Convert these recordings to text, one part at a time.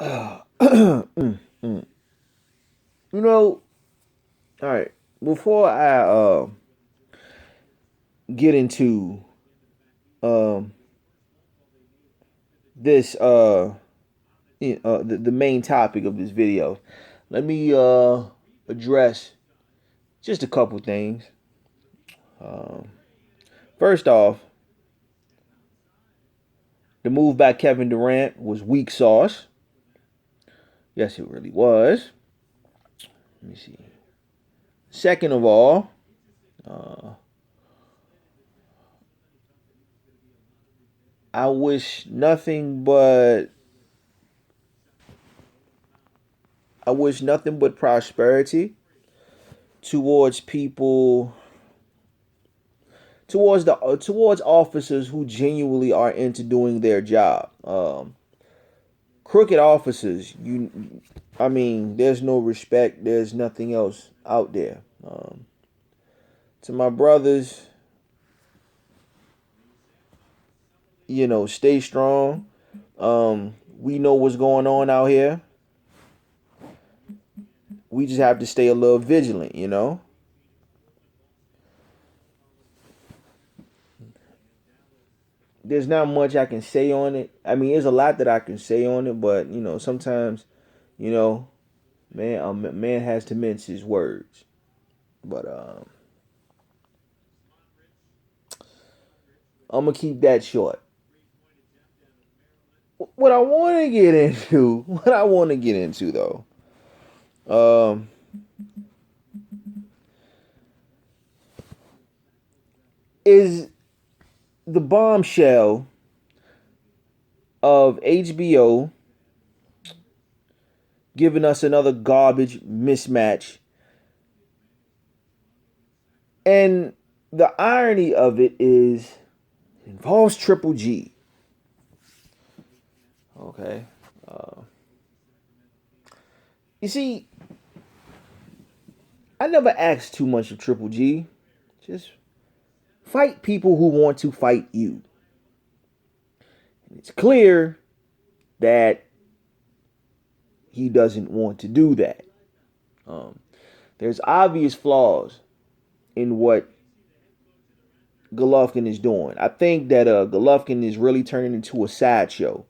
Mm, mm. You know, all right. Before I get into um this the main topic of this video, let me address just a couple things. Um, First off, the move by Kevin Durant was weak sauce. Yes, it really was. Let me see. Second of all, uh, I wish nothing but prosperity towards people, towards officers who genuinely are into doing their job. Crooked officers, I mean, there's no respect. There's nothing else out there. To my brothers, stay strong. We know what's going on out here. We just have to stay a little vigilant. There's not much I can say on it. I mean, there's a lot that I can say on it, but sometimes, you know, man has to mince his words. But I'm gonna keep that short. What I want to get into, though, um, is the bombshell of HBO giving us another garbage mismatch. And the irony of it is, it involves Triple G. Okay. Uh, you see, I never asked too much of Triple G. Just fight people who want to fight you. And it's clear that he doesn't want to do that. Um, there's obvious flaws in what Golovkin is doing. I think that Golovkin is really turning into a sideshow.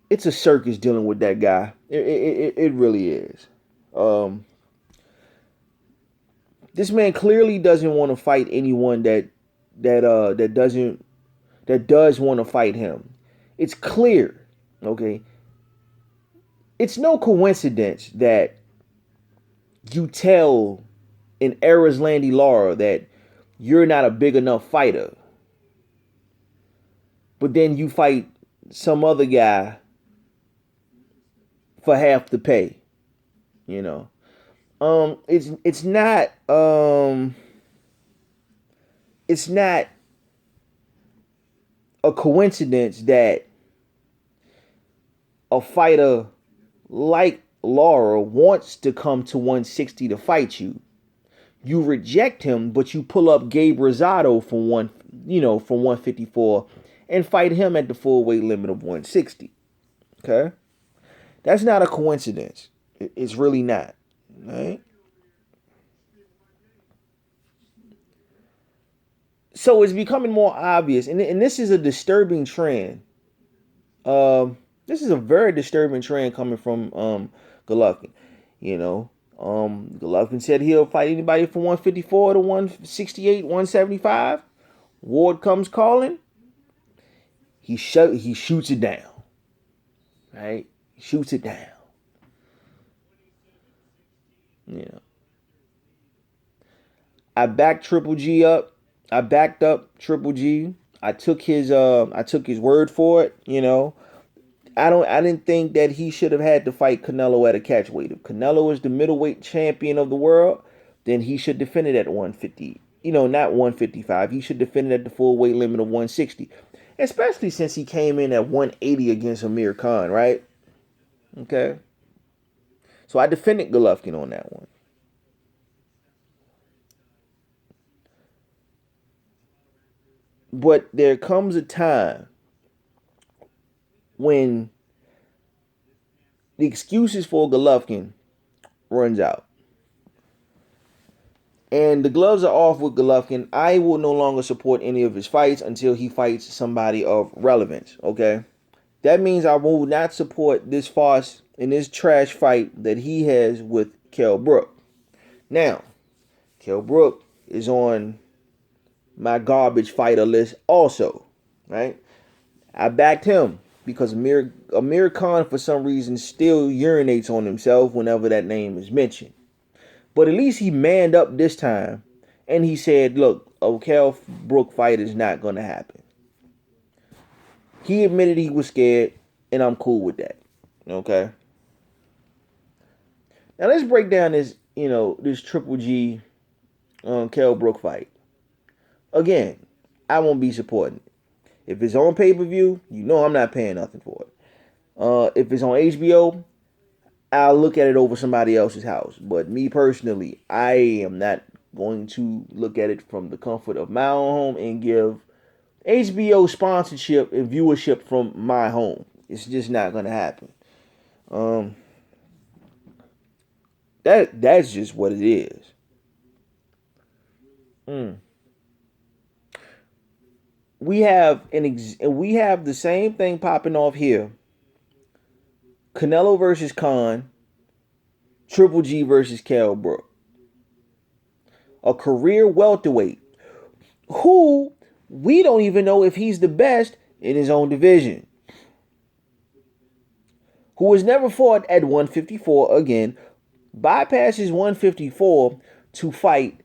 It's a circus dealing with that guy. It really is. Um, this man clearly doesn't want to fight anyone that does want to fight him. It's clear. Okay, it's no coincidence that you tell an Landy Lara that you're not a big enough fighter, but then you fight some other guy for half the pay. You know, it's not a coincidence that a fighter like Laura wants to come to 160 to fight you. You reject him, but you pull up Gabe Rosado from 154 and fight him at the full weight limit of 160. Okay? That's not a coincidence. It's really not. Right? So it's becoming more obvious, and this is a disturbing trend. This is a very disturbing trend coming from Golovkin. You know, Golovkin said he'll fight anybody from 154 to 168, 175. Ward comes calling. He shoots it down. Right? He shoots it down. You know, I backed Triple G up. I backed up Triple G. I took his word for it. I didn't think that he should have had to fight Canelo at a catchweight. If Canelo is the middleweight champion of the world, then he should defend it at 150. Not 155. He should defend it at the full weight limit of 160. Especially since he came in at 180 against Amir Khan, right? Okay. So I defended Golovkin on that one. But there comes a time when the excuses for Golovkin runs out. And the gloves are off with Golovkin. I will no longer support any of his fights until he fights somebody of relevance, okay? That means I will not support this farce and this trash fight that he has with Kell Brook. Now, Kell Brook is on my garbage fighter list also, right? I backed him because Amir Khan, for some reason, still urinates on himself whenever that name is mentioned. But at least he manned up this time and he said, look, a Kell Brook fight is not going to happen. He admitted he was scared, and I'm cool with that. Okay? Now let's break down this, this Triple G Kell Brook fight. Again, I won't be supporting it. If it's on pay-per-view, I'm not paying nothing for it. If it's on HBO, I'll look at it over somebody else's house. But me personally, I am not going to look at it from the comfort of my own home and give HBO sponsorship and viewership from my home. It's just not going to happen. That's just what it is. We have the same thing popping off here. Canelo versus Khan, Triple G versus Kell Brook. A career welterweight who we don't even know if he's the best in his own division. Who has never fought at 154 again, bypasses 154 to fight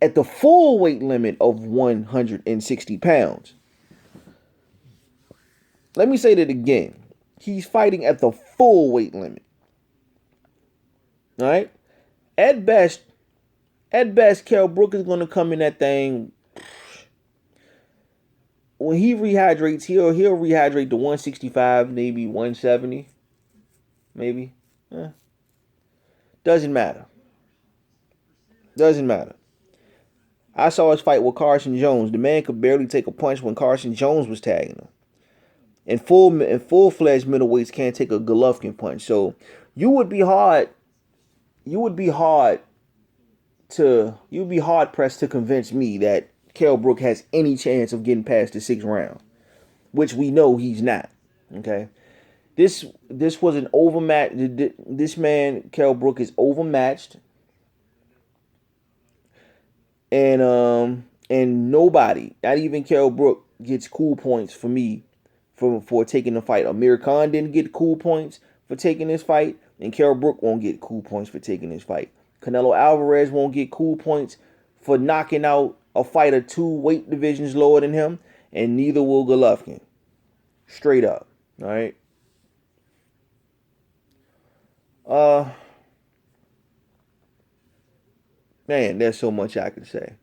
at the full weight limit of 160 pounds. Let me say that again. He's fighting at the full weight limit. All right? At best, Kell Brook is going to come in that thing. When he rehydrates, he'll rehydrate to 165, maybe 170. Maybe. Doesn't matter. I saw his fight with Carson Jones. The man could barely take a punch when Carson Jones was tagging him. And full-fledged middleweights can't take a Golovkin punch. So you would be hard pressed to convince me that Kell Brook has any chance of getting past the 6th round, which we know he's not. Okay, this was an overmatch. This man Kell Brook is overmatched, and nobody, not even Kell Brook, gets cool points for me for taking the fight. Amir Khan didn't get cool points for taking this fight, and Kell Brook won't get cool points for taking this fight. Canelo Alvarez won't get cool points for knocking out a fighter 2 weight divisions lower than him, and neither will Golovkin. Straight up. All right. Man, there's so much I could say.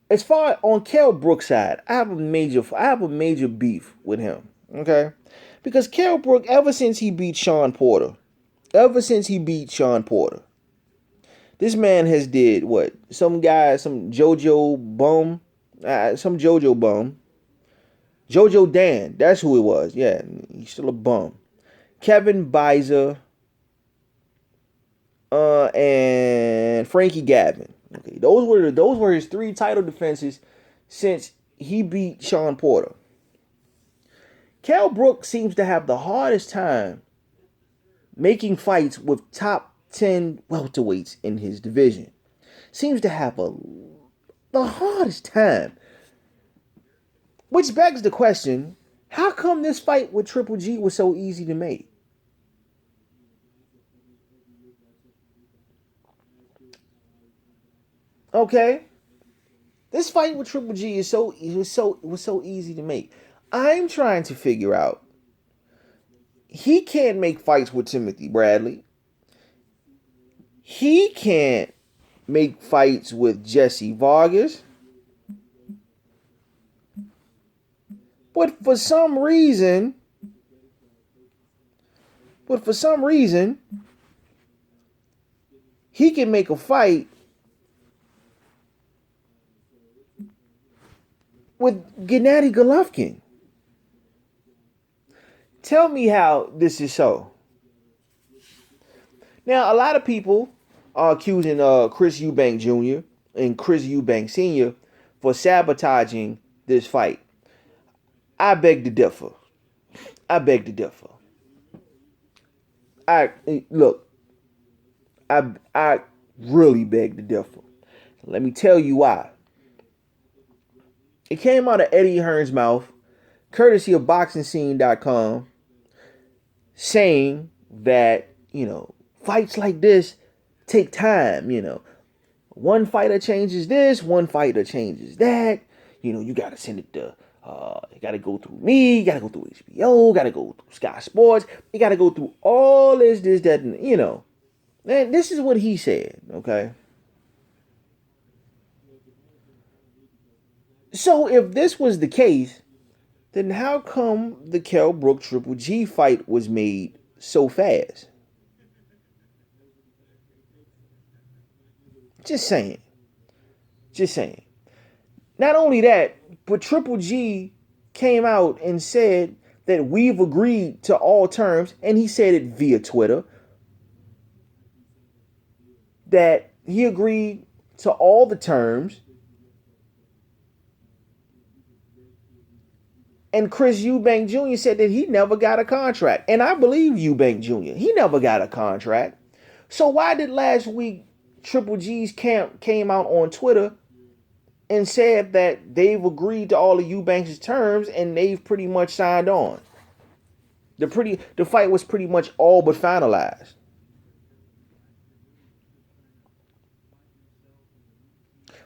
As far on Kell Brook's side, I have a major beef with him. Okay, because Kell Brook, ever since he beat Sean Porter, this man has did what? Some JoJo bum. JoJo Dan, that's who it was. Yeah, he's still a bum. Kevin Bizer, and Frankie Gavin. Okay, those were his 3 title defenses since he beat Sean Porter. Kell Brook seems to have the hardest time making fights with top 10 welterweights in his division. Seems to have the hardest time. Which begs the question, how come this fight with Triple G was so easy to make? Okay? This fight with Triple G was so easy to make. I'm trying to figure out. He can't make fights with Timothy Bradley. He can't make fights with Jesse Vargas. But for some reason, he can make a fight with Gennady Golovkin. Tell me how this is so. Now, a lot of people are accusing Chris Eubank Jr. and Chris Eubank Sr. for sabotaging this fight. I beg to differ. I beg to differ. I look. I really beg to differ. Let me tell you why. It came out of Eddie Hearn's mouth, courtesy of BoxingScene.com, saying that, fights like this take time, One fighter changes this, one fighter changes that. You got to send it to, you got to go through me, you got to go through HBO, got to go through Sky Sports, you got to go through all this, that, and, And this is what he said, okay? So if this was the case, then how come the Kell Brook Triple G fight was made so fast? Just saying. Just saying. Not only that, but Triple G came out and said that we've agreed to all terms, and he said it via Twitter, that he agreed to all the terms. And Chris Eubank Jr. said that he never got a contract. And I believe Eubank Jr. He never got a contract. So why did last week Triple G's camp came out on Twitter and said that they've agreed to all of Eubank's terms and they've pretty much signed on? The fight was pretty much all but finalized.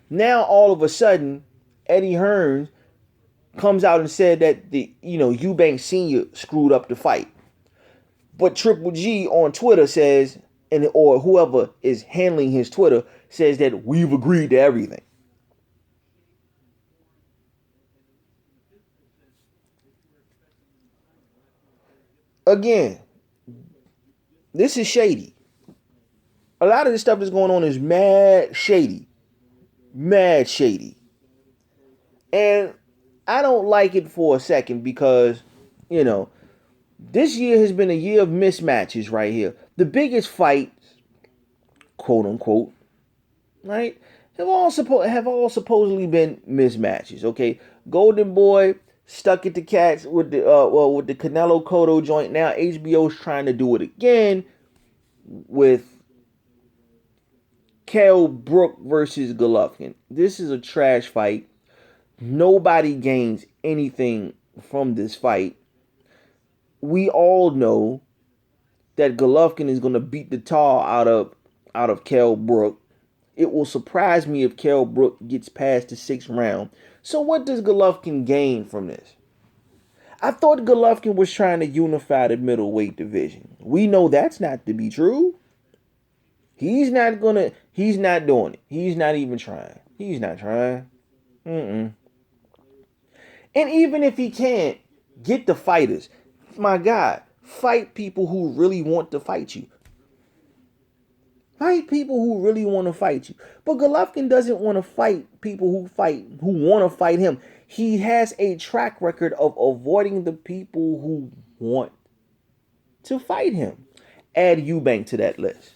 Now all of a sudden, Eddie Hearn comes out and said that Eubank Sr. screwed up the fight. But Triple G on Twitter says, or whoever is handling his Twitter says that we've agreed to everything. Again, this is shady. A lot of this stuff that's going on is mad shady. Mad shady. And I don't like it for a second because, this year has been a year of mismatches right here. The biggest fights, quote unquote, right, have all supposedly been mismatches. Okay, Golden Boy stuck at the Cats with the Canelo Cotto joint. Now HBO's trying to do it again with Kell Brook versus Golovkin. This is a trash fight. Nobody gains anything from this fight. We all know that Golovkin is going to beat the tar out of Kell Brook. It will surprise me if Kell Brook gets past the 6th round. So what does Golovkin gain from this? I thought Golovkin was trying to unify the middleweight division. We know that's not to be true. He's not doing it. He's not even trying. He's not trying. And even if he can't get the fighters, my God, fight people who really want to fight you. Fight people who really want to fight you. But Golovkin doesn't want to fight people who want to fight him. He has a track record of avoiding the people who want to fight him. Add Eubank to that list.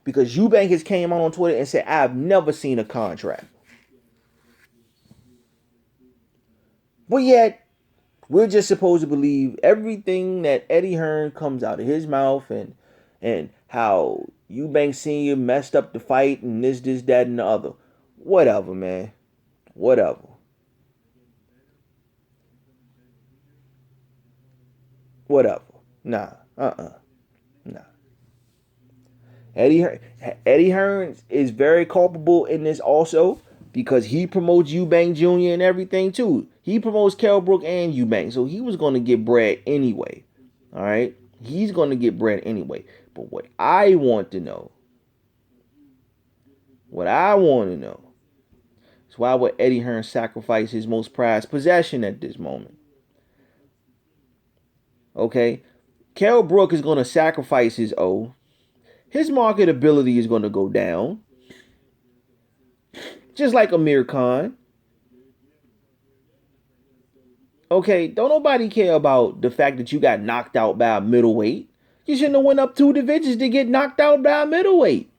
Because Eubank has came on Twitter and said, I've never seen a contract. But yet, we're just supposed to believe everything that Eddie Hearn comes out of his mouth and how Eubank Sr. messed up the fight and this, that, and the other. Whatever, man. Whatever. Nah. Nah. Eddie Hearn is very culpable in this also because he promotes Eubank Jr. and everything too. He promotes Kell Brook and Eubank, so he was going to get bread anyway. All right? He's going to get bread anyway. But what I want to know is why would Eddie Hearn sacrifice his most prized possession at this moment? Okay? Kell Brook is going to sacrifice his O. His marketability is going to go down. Just like Amir Khan. Okay, don't nobody care about the fact that you got knocked out by a middleweight. You shouldn't have went up 2 divisions to get knocked out by a middleweight.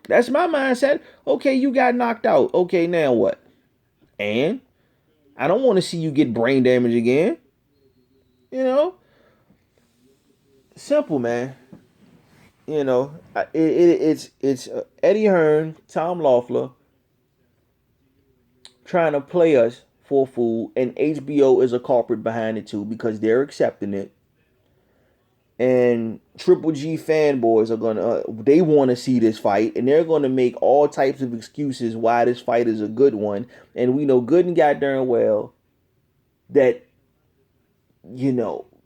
That's my mindset. Okay, you got knocked out. Okay, now what? And I don't want to see you get brain damage again. You know, simple, man. It's Eddie Hearn, Tom Loeffler trying to play us for a fool, and HBO is a culprit behind it too because they're accepting it. And Triple G fanboys are they want to see this fight, and they're gonna make all types of excuses why this fight is a good one. And we know good and goddamn well that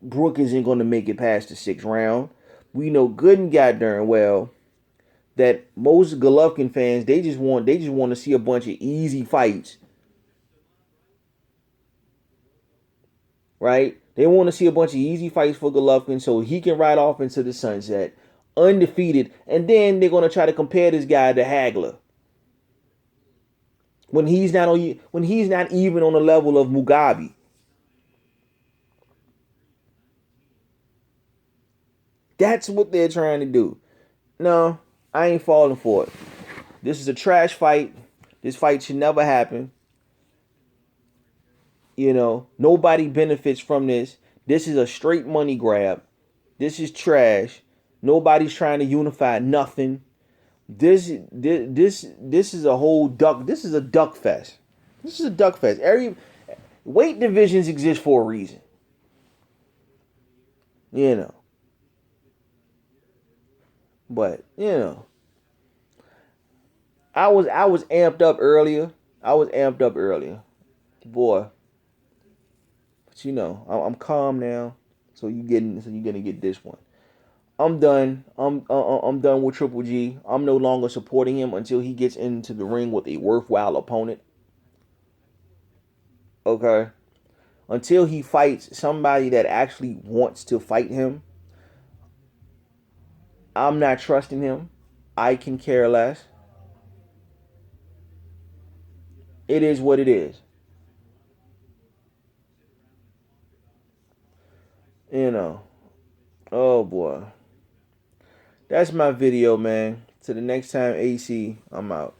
Brook isn't gonna make it past the 6th round. We know good and goddamn well that most Golovkin fans they just want to see a bunch of easy fights, right? They want to see a bunch of easy fights for Golovkin so he can ride off into the sunset undefeated, and then they're gonna try to compare this guy to Hagler when he's not even on the level of Mugabe. That's what they're trying to do. No, I ain't falling for it. This is a trash fight. This fight should never happen. Nobody benefits from this. This is a straight money grab. This is trash. Nobody's trying to unify nothing. This is a whole duck. This is a duck fest. This is a duck fest. Every weight divisions exist for a reason. You know. But I was amped up earlier. I was amped up earlier, boy. But I'm calm now. So you're gonna get this one. I'm done. I'm done with Triple G. I'm no longer supporting him until he gets into the ring with a worthwhile opponent. Okay. Until he fights somebody that actually wants to fight him, I'm not trusting him. I can care less. It is what it is. You know. Oh boy. That's my video, man. Till the next time, AC, I'm out.